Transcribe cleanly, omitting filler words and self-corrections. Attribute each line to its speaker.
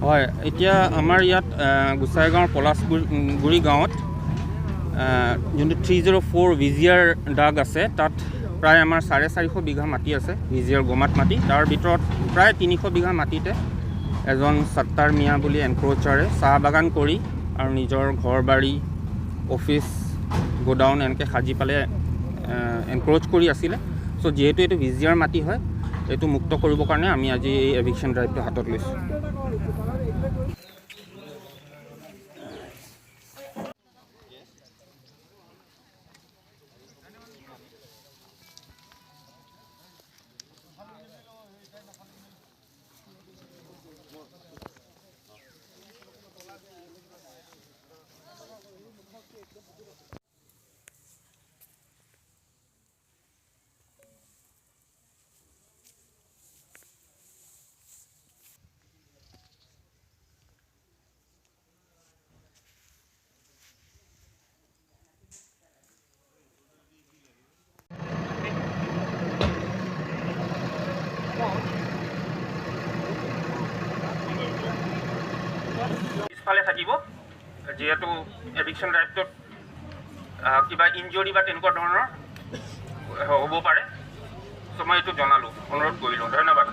Speaker 1: হয়, এতিয়া আমাৰ ইয়াত গোসাইগাঁৱৰ পলাশগুৰি গাঁৱত যোনটো 304 ভিজিয়াৰ দাগ আছে, তাত প্ৰায় আমাৰ 450 বিঘা মাটি আছে ভিজিয়াৰ গমাত মাটি। তাৰ ভিতৰত প্ৰায় 300 বিঘা মাটিতে এজন সত্তাৰ মিয়া বুলি এনক্ৰ'চাৰে চাহ বাগান কৰি আৰু নিজৰ ঘৰ বাৰী, অফিচ, গোডাউন এনেকৈ সাজি পালে এনক্ৰ'চ কৰি আছিলে। চ' যিহেতু এইটো ভিজিয়াৰ মাটি হয়, এইটো মুক্ত কৰিবৰ কাৰণে আমি আজি এই এভিকশ্যন ড্ৰাইভটো হাতত লৈছোঁ। পিছফালে থাকিব, যিহেতু এভিকশ্যন ড্ৰাইভটোত কিবা ইনজুৰি বা তেনেকুৱা ধৰণৰ হ'ব পাৰে। চ' মই এইটো জনালোঁ, অনুৰোধ কৰিলোঁ। ধন্যবাদ।